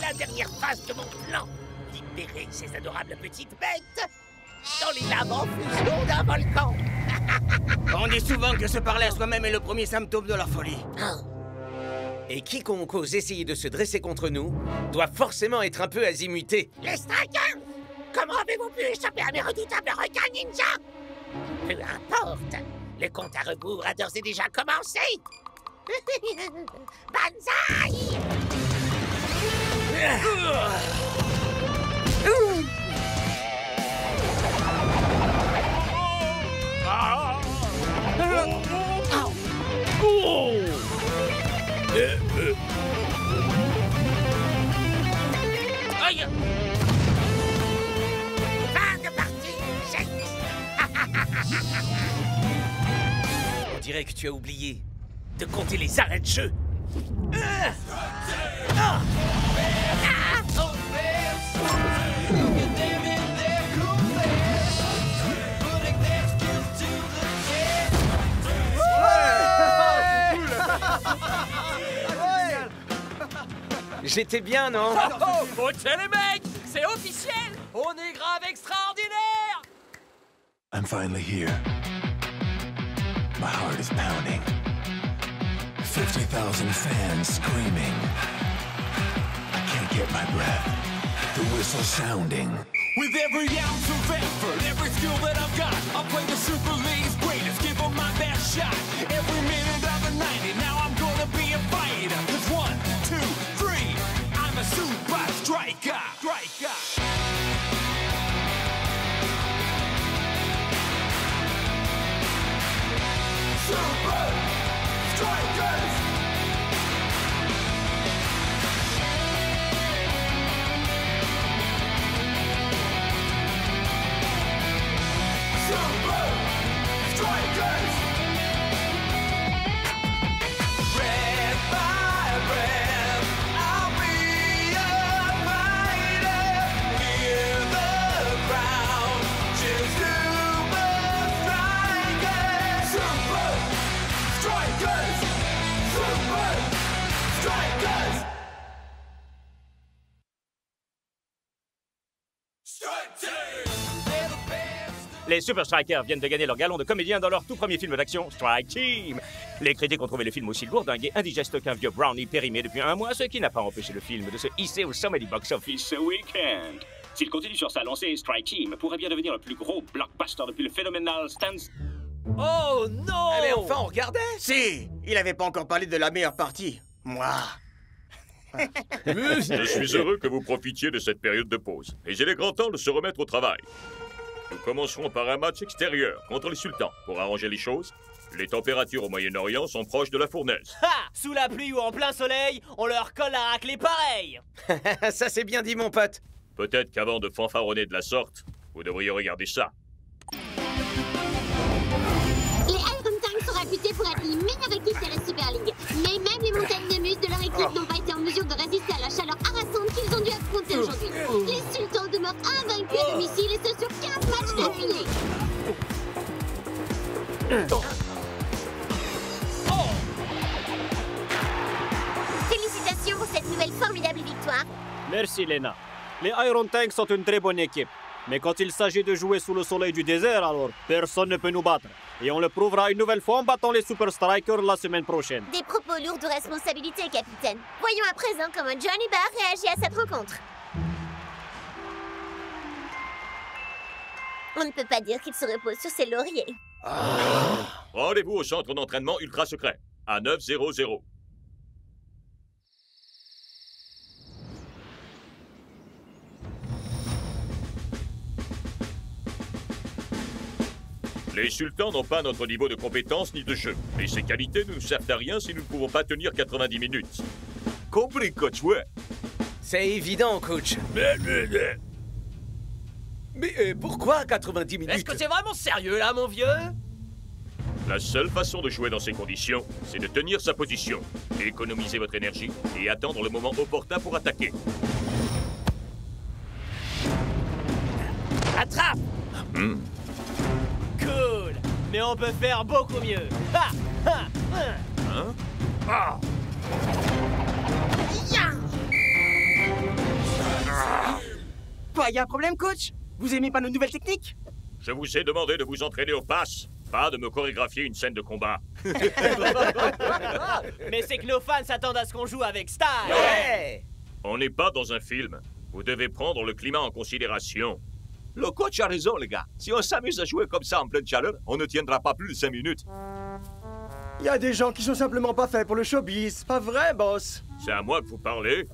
la dernière phase de mon plan. Libérer ces adorables petites bêtes dans les laves en fusion d'un volcan. On dit souvent que se parler à soi-même est le premier symptôme de la folie. Et quiconque ose essayer de se dresser contre nous doit forcément être un peu azimuté. Les Strikers! Comment avez-vous pu échapper à mes redoutables requins ninja? Peu importe, le compte à rebours a d'ores et déjà commencé. Banzai! Aïe! Fin de partie, Shake! On dirait que tu as oublié. De compter les arrêts de jeu. J'étais bien, non? Ok les mecs, c'est officiel. On est grave extraordinaire. I'm finally here. My heart is pounding. 50,000 fans screaming. I can't get my breath. The whistle sounding. With every ounce of effort, every skill that I've got, I'll play the Super League's greatest, give them my best shot. Every minute of the 90, now I'm gonna be a fighter. 'Cause 1, 2, 3, I'm a super striker. Super Strikers! Super Strikers! Breath by breath, I'll be a fighter. Hear the crowd cheer Super Strikers! Super Strikers! Super Strikers! Strike Team! They're the best! Les Super Strikers viennent de gagner leur galon de comédien dans leur tout premier film d'action, Strike Team. Les critiques ont trouvé le film aussi lourdingue et indigeste qu'un vieux brownie périmé depuis un mois, ce qui n'a pas empêché le film de se hisser au sommet du box-office ce week-end. S'il continue sur sa lancée, Strike Team pourrait bien devenir le plus gros blockbuster depuis le phénoménal Stans. Oh non! Ah mais enfin, on regardait? Si! Il avait pas encore parlé de la meilleure partie. Moi. Je suis heureux que vous profitiez de cette période de pause. Et il est grand temps de se remettre au travail. Nous commencerons par un match extérieur contre les sultans. Pour arranger les choses, les températures au Moyen-Orient sont proches de la fournaise. Ha! Sous la pluie ou en plein soleil, on leur colle la raclée pareil! Ça c'est bien dit, mon pote. Peut-être qu'avant de fanfaronner de la sorte, vous devriez regarder ça. Les Iron Tanks sont réputés pour être les meilleures équipes de la Super League. Mais même les montagnes de muscles de leur équipe n'ont pas été en mesure de résister à la chaleur harassante qu'ils ont dû affronter aujourd'hui. Les Sultans demeurent invaincus à domicile et ce sur 15 matchs d'affilée. Félicitations pour cette nouvelle formidable victoire. Merci, Lena. Les Iron Tanks sont une très bonne équipe. Mais quand il s'agit de jouer sous le soleil du désert, alors personne ne peut nous battre. Et on le prouvera une nouvelle fois en battant les Super Strikers la semaine prochaine. Des propos lourds de responsabilité, capitaine. Voyons à présent comment Johnny Barr réagit à cette rencontre. On ne peut pas dire qu'il se repose sur ses lauriers. Rendez-vous au centre d'entraînement ultra secret, à 900. Les sultans n'ont pas notre niveau de compétence ni de jeu. Et ces qualités ne nous servent à rien si nous ne pouvons pas tenir 90 minutes. Compris, coach, ouais. C'est évident, coach. Mais pourquoi 90 minutes? Est-ce que c'est vraiment sérieux là, mon vieux? La seule façon de jouer dans ces conditions, c'est de tenir sa position, économiser votre énergie et attendre le moment opportun pour attaquer. Attrape! Cool! Mais on peut faire beaucoup mieux! Ha! Ha! Hein? Ya! y a un problème, coach? Vous aimez pas nos nouvelles techniques? Je vous ai demandé de vous entraîner au pass, pas de me chorégraphier une scène de combat. Mais c'est que nos fans s'attendent à ce qu'on joue avec style. Ouais. On n'est pas dans un film. Vous devez prendre le climat en considération. Le coach a raison, les gars. Si on s'amuse à jouer comme ça en pleine chaleur, on ne tiendra pas plus de 5 minutes. Il y a des gens qui sont simplement pas faits pour le showbiz. Pas vrai, boss? C'est à moi que vous parlez?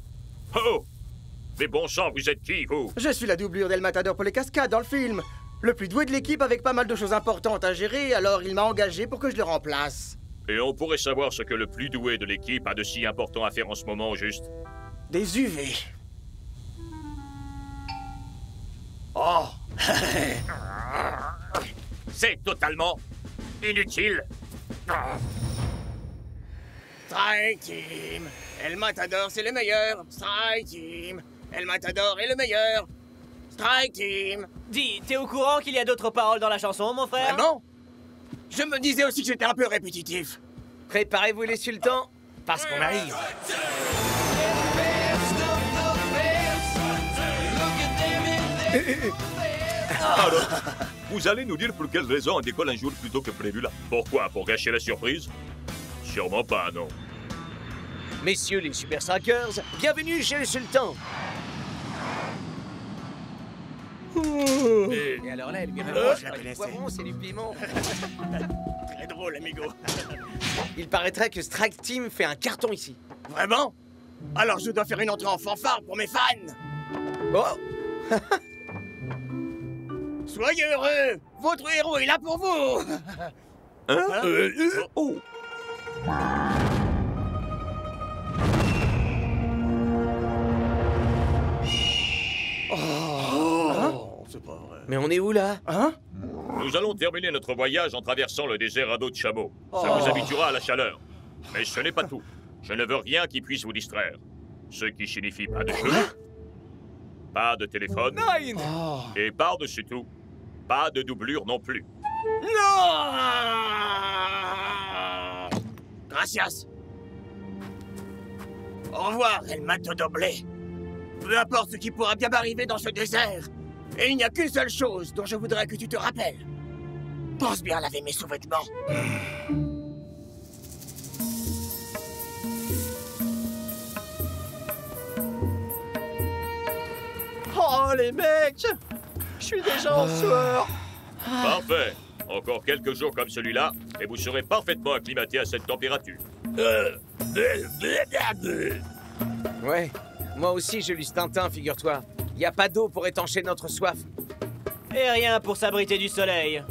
Oh! Mais bon sang, vous êtes qui, vous? Je suis la doublure d'El Matador pour les cascades dans le film. Le plus doué de l'équipe avec pas mal de choses importantes à gérer, alors il m'a engagé pour que je le remplace. Et on pourrait savoir ce que le plus doué de l'équipe a de si important à faire en ce moment, au juste? Des UV. Oh! C'est totalement inutile. Strike Team! El Matador, c'est le meilleur! Strike Team! El Matador est le meilleur! Strike Team! Dis, t'es au courant qu'il y a d'autres paroles dans la chanson, mon frère? Vraiment? Je me disais aussi que j'étais un peu répétitif. Préparez-vous les sultans, parce qu'on arrive. Alors, vous allez nous dire pour quelle raison on décolle un jour plus tôt que prévu là? Pourquoi? Pour gâcher la surprise? Sûrement pas, non. Messieurs les Super Strikers, bienvenue chez le sultan. Et alors là, elle vient je la connaissais. poivron, c'est du piment. Très drôle, amigo. Il paraîtrait que Strike Team fait un carton ici. Vraiment? Alors je dois faire une entrée en fanfare pour mes fans. Oh! Soyez heureux! Votre héros est là pour vous! Hein? Oh! C'est pas vrai. Mais on est où là? Hein? Nous allons terminer notre voyage en traversant le désert à dos de chameau. Ça vous habituera à la chaleur. Mais ce n'est pas tout. Je ne veux rien qui puisse vous distraire. Ce qui signifie pas de jeu, pas de téléphone, et par-dessus tout, pas de doublure non plus. Non! Gracias. Au revoir, El Matador. Peu importe ce qui pourra bien m'arriver dans ce désert. Et il n'y a qu'une seule chose dont je voudrais que tu te rappelles. Pense bien à laver mes sous-vêtements. Oh, les mecs! Je suis déjà en sueur! Parfait. Encore quelques jours comme celui-là, et vous serez parfaitement acclimaté à cette température. Ouais, moi aussi j'ai lu ce Tintin, figure-toi. Y a pas d'eau pour étancher notre soif. Et rien pour s'abriter du soleil.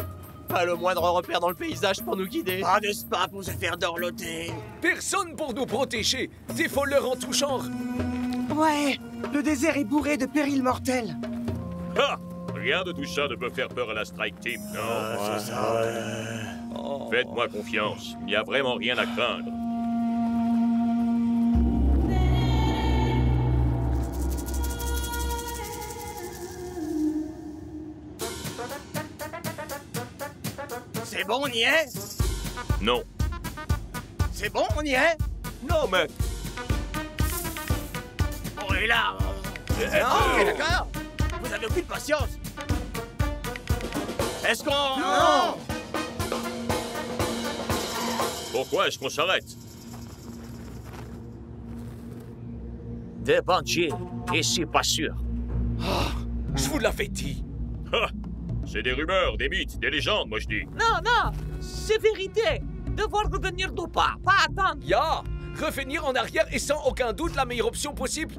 Pas le moindre repère dans le paysage pour nous guider. Pas de spa pour se faire dorloter. Personne pour nous protéger. Des voleurs en tout genre. Ouais, le désert est bourré de périls mortels. Ah! Rien de tout ça ne peut faire peur à la Strike Team, non? C'est ça. Faites-moi confiance, il n'y a vraiment rien à craindre. C'est bon, on y est? Non. C'est bon, on y est? Non, mec! On est là. Ok, d'accord. Vous avez aucune patience. Est-ce qu'on... Non! Pourquoi est-ce qu'on s'arrête? Des bandits, ici pas sûr. Je vous l'avais dit. Ah! C'est des rumeurs, des mythes, des légendes, moi je dis. Non, non, c'est vérité. Devoir revenir d'où pas attendre. Ya! Revenir en arrière est sans aucun doute la meilleure option possible.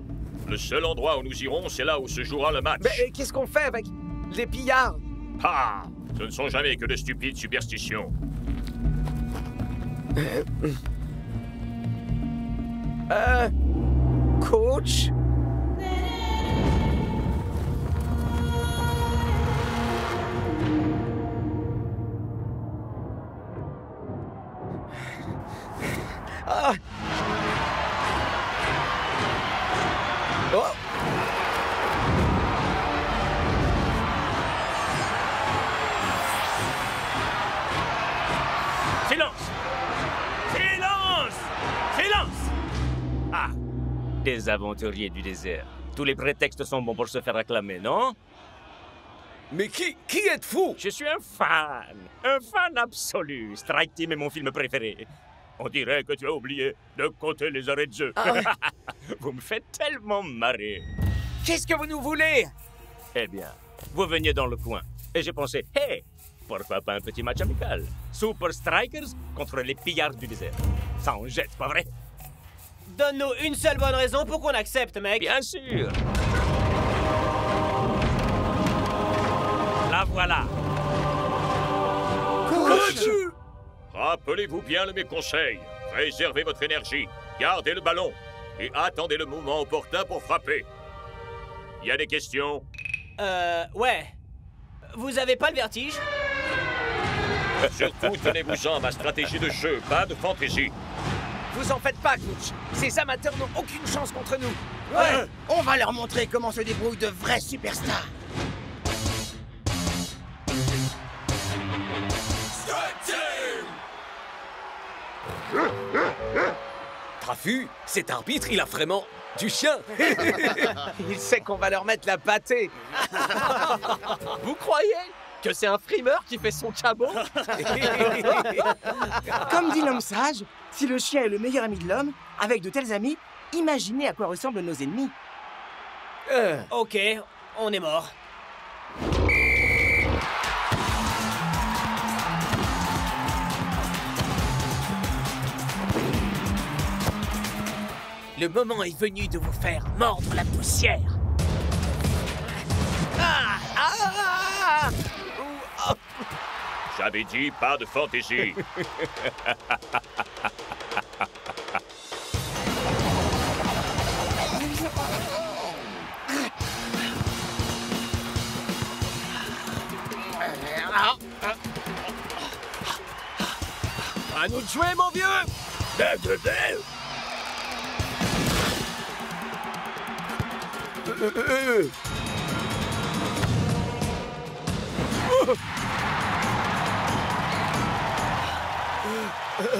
Le seul endroit où nous irons, c'est là où se jouera le match. Mais qu'est-ce qu'on fait avec les pillards? Ah! Ce ne sont jamais que de stupides superstitions. Coach? Ah! Oh! Silence! Silence! Silence! Ah! Des aventuriers du désert. Tous les prétextes sont bons pour se faire acclamer, non? Mais qui êtes-vous? Je suis un fan absolu. Strike Team est mon film préféré. On dirait que tu as oublié de compter les arrêts de jeu. Vous me faites tellement marrer. Qu'est-ce que vous nous voulez? Eh bien, vous veniez dans le coin. Et j'ai pensé, hey, pourquoi pas un petit match amical? Super Strikers contre les pillards du désert. Ça en jette, pas vrai? Donne-nous une seule bonne raison pour qu'on accepte, mec. Bien sûr. La voilà. Coach! Rappelez-vous bien de mes conseils. Réservez votre énergie, gardez le ballon et attendez le moment opportun pour frapper. Il y a des questions? Ouais. Vous avez pas le vertige? Surtout, tenez-vous-en à ma stratégie de jeu, pas de fantaisie. Vous en faites pas, coach. Ces amateurs n'ont aucune chance contre nous. Ouais, on va leur montrer comment se débrouillent de vrais superstars. Trafu, cet arbitre, il a vraiment du chien. Il sait qu'on va leur mettre la pâtée. Vous croyez que c'est un frimeur qui fait son cabot? Comme dit l'homme sage, si le chien est le meilleur ami de l'homme, avec de tels amis, imaginez à quoi ressemblent nos ennemis. Ok, on est mort. Le moment est venu de vous faire mordre la poussière. J'avais dit pas de fantaisie. À nous de jouer, mon vieux!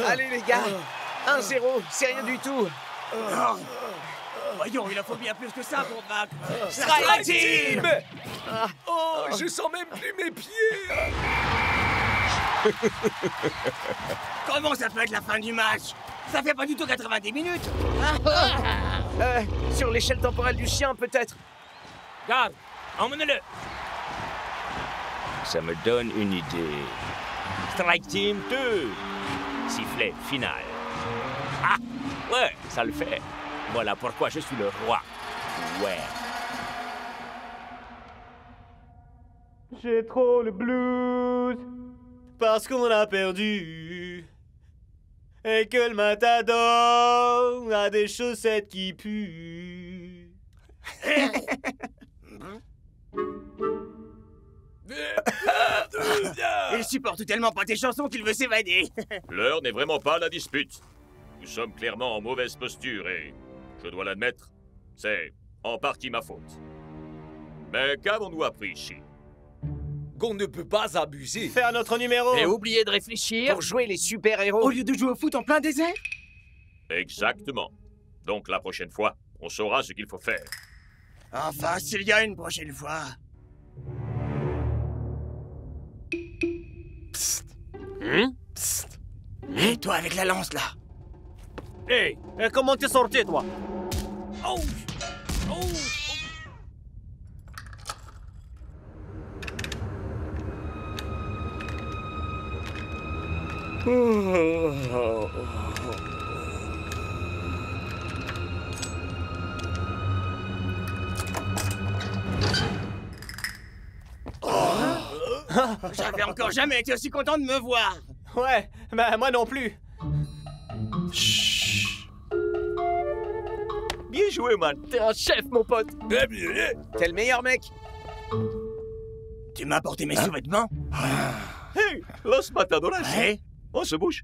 Allez les gars, 1-0, c'est rien du tout. Voyons, il en faut bien plus que ça pour vaincre. Strike Team! Oh, je sens même plus mes pieds. Comment ça peut être la fin du match? Ça fait pas du tout 90 minutes. Sur l'échelle temporelle du chien, peut-être. Garde, emmenez-le. Ça me donne une idée. Strike Team 2. Sifflet final. Ah, ouais, ça le fait. Voilà pourquoi je suis le roi. Ouais. J'ai trop le blues parce qu'on a perdu et que le matador a des chaussettes qui puent. Il supporte tellement pas tes chansons qu'il veut s'évader. L'heure n'est vraiment pas à la dispute. Nous sommes clairement en mauvaise posture et, je dois l'admettre, c'est en partie ma faute. Mais qu'avons-nous appris ici? Qu'on ne peut pas abuser. Faire notre numéro. Et oubliez de réfléchir. Pour jouer les super-héros. Au lieu de jouer au foot en plein désert? Exactement. Donc la prochaine fois, on saura ce qu'il faut faire. Enfin, s'il y a une prochaine fois. Psst. Psst. Et toi avec la lance, là. Hey, comment t'es sorti, toi? Oh! Oh! J'avais encore jamais été aussi content de me voir. Ouais, bah moi non plus. Bien joué, man. T'es un chef, mon pote. T'es le meilleur mec. Tu m'as apporté mes sous-vêtements? Hey, Los Matadores. Ouais. On se bouge.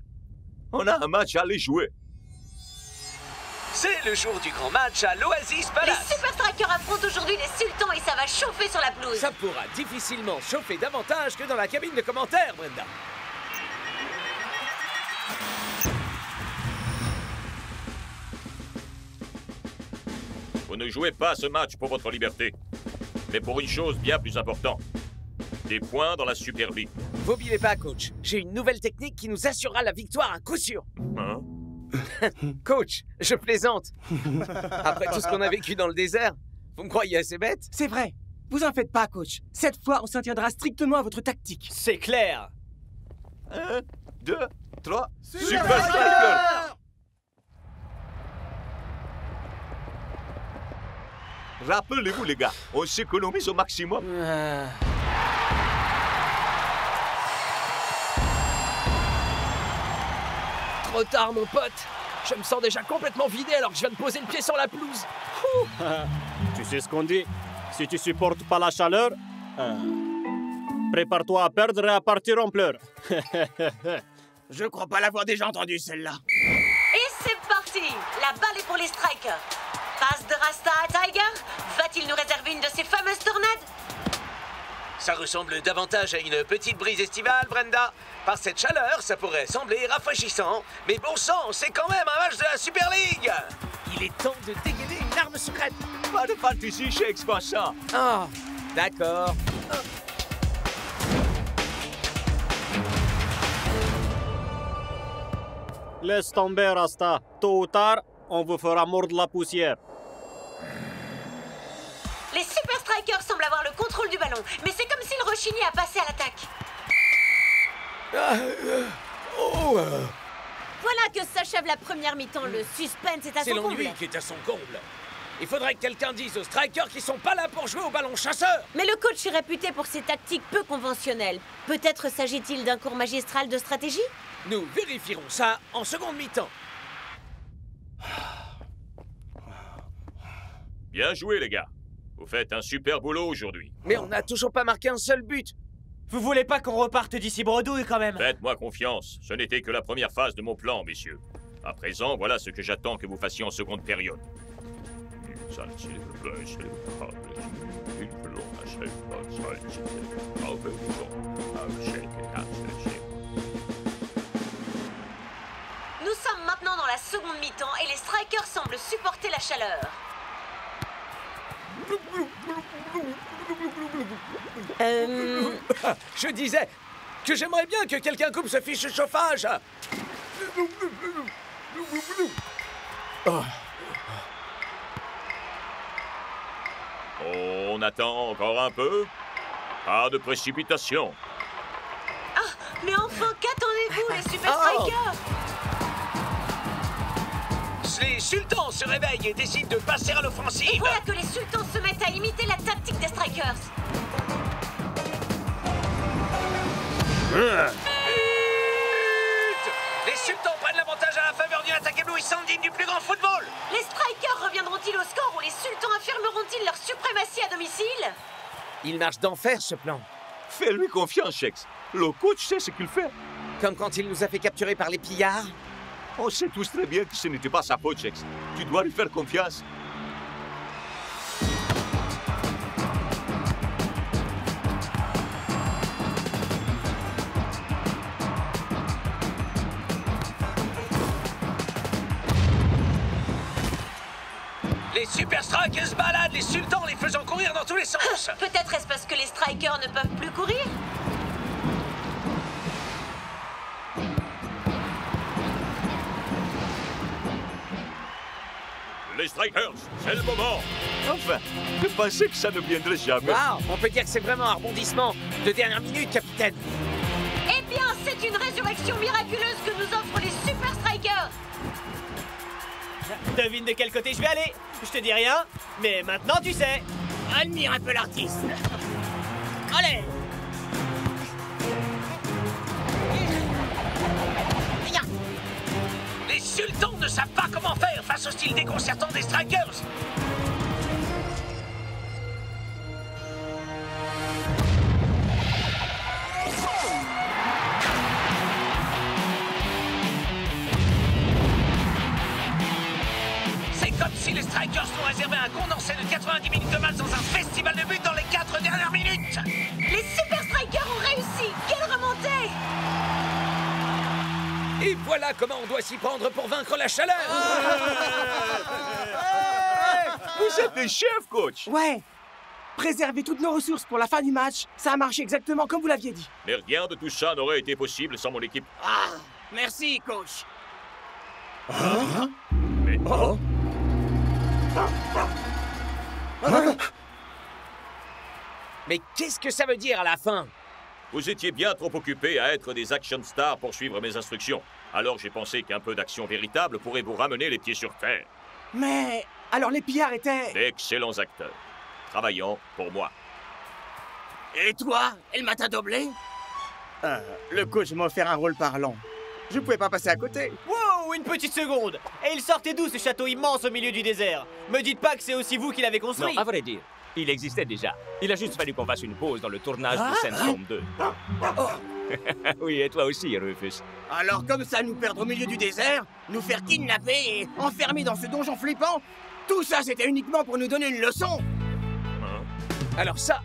On a un match à aller jouer. C'est le jour du grand match à l'Oasis Palace. Les Super Strikers affrontent aujourd'hui les Sultans et ça va chauffer sur la pelouse. Ça pourra difficilement chauffer davantage que dans la cabine de commentaires, Brenda. Vous ne jouez pas ce match pour votre liberté, mais pour une chose bien plus importante. Des points dans la Super League. Vous oubliez pas, coach. J'ai une nouvelle technique qui nous assurera la victoire à coup sûr. Hein? Coach, je plaisante. Après tout ce qu'on a vécu dans le désert, vous me croyez assez bête? C'est vrai. Vous en faites pas, coach. Cette fois, on s'en tiendra strictement à votre tactique. C'est clair. 1, 2, 3, Super Striker! Rappelez-vous, les gars, on s'économise au maximum. Trop tard, mon pote. Je me sens déjà complètement vidé alors que je viens de poser le pied sur la pelouse. Tu sais ce qu'on dit? Si tu supportes pas la chaleur, prépare-toi à perdre et à partir en pleurs. Je crois pas l'avoir déjà entendu, celle-là. Et c'est parti. La balle est pour les strikers. Passe de Rasta à Tiger. Va-t-il nous réserver une de ces fameuses tornades? Ça ressemble davantage à une petite brise estivale, Brenda. Par cette chaleur, ça pourrait sembler rafraîchissant. Mais bon sang, c'est quand même un match de la Super League. Il est temps de dégainer une arme secrète. Pas de fantasy chez Expansion. Ah, d'accord. Laisse tomber, Rasta. Tôt ou tard, on vous fera mordre la poussière. Les Super Strikers semblent avoir le contrôle du ballon, mais c'est comme s'ils rechignaient à passer à l'attaque. Voilà que s'achève la première mi-temps. Le suspense est à C'est son comble. l'ennui qui est à son comble. Il faudrait que quelqu'un dise aux strikers qu'ils sont pas là pour jouer au ballon chasseur. Mais le coach est réputé pour ses tactiques peu conventionnelles. Peut-être s'agit-il d'un cours magistral de stratégie? Nous vérifierons ça en seconde mi-temps. Bien joué, les gars. Vous faites un super boulot aujourd'hui. Mais on n'a toujours pas marqué un seul but. Vous voulez pas qu'on reparte d'ici bredouille, quand même? Faites-moi confiance. Ce n'était que la première phase de mon plan, messieurs. À présent, voilà ce que j'attends que vous fassiez en seconde période. Nous sommes maintenant dans la seconde mi-temps et les strikers semblent supporter la chaleur. Je disais que j'aimerais bien que quelqu'un coupe ce fichu chauffage. On attend encore un peu. Pas de précipitation. Ah, mais enfin, qu'attendez-vous, les Super Strikers? Les sultans se réveillent et décident de passer à l'offensive. Et voilà que les sultans se mettent à imiter la tactique des strikers. Les sultans prennent l'avantage à la faveur d'une attaque éblouissante digne du plus grand football. Les strikers reviendront-ils au score ou les sultans affirmeront-ils leur suprématie à domicile? Il marche d'enfer, ce plan. Fais-lui confiance, Shex. Le coach sait ce qu'il fait. Comme quand il nous a fait capturer par les pillards. On sait tous très bien que ce n'était pas sa faute, Shex. Tu dois lui faire confiance. Les Super Strikers se baladent, les sultans les faisant courir dans tous les sens. Peut-être est-ce parce que les strikers ne peuvent plus courir? Les strikers, c'est le moment. Enfin, je pensais que ça ne viendrait jamais. Waouh, on peut dire que c'est vraiment un rebondissement de dernière minute, capitaine. Eh bien, c'est une résurrection miraculeuse que nous offrent les Super Strikers. Devine de quel côté je vais aller. Je te dis rien, mais maintenant tu sais. Admire un peu l'artiste. Allez. Les sultans ne savent pas comment faire face au style déconcertant des strikers. C'est comme si les strikers nous réservaient un condensé de 90 minutes de match dans un festival de buts dans les 4 dernières minutes. Les Super Strikers ont réussi. Quelle remontée! Et voilà comment on doit s'y prendre pour vaincre la chaleur. Vous Vous êtes des chefs, coach. Ouais. Préserver toutes nos ressources pour la fin du match, ça a marché exactement comme vous l'aviez dit. Mais rien de tout ça n'aurait été possible sans mon équipe. Ah, merci, coach. Mais... Oh. Mais qu'est-ce que ça veut dire à la fin? Vous étiez bien trop occupés à être des action stars pour suivre mes instructions. Alors j'ai pensé qu'un peu d'action véritable pourrait vous ramener les pieds sur terre. Mais alors les pillards étaient... D'excellents acteurs, travaillant pour moi. Et toi, El Matadoble? Le coach m'a offert un rôle parlant. Je pouvais pas passer à côté. Wow, une petite seconde. Et il sortait d'où ce château immense au milieu du désert? Me dites pas que c'est aussi vous qui l'avez construit. Non, à vrai dire, il existait déjà. Il a juste fallu qu'on fasse une pause dans le tournage de Sandstorm 2. Oui, et toi aussi, Rufus. Alors comme ça, nous perdre au milieu du désert, nous faire kidnapper et enfermer dans ce donjon flippant, tout ça c'était uniquement pour nous donner une leçon. Alors ça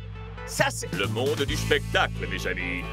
c'est... Le monde du spectacle, mes amis.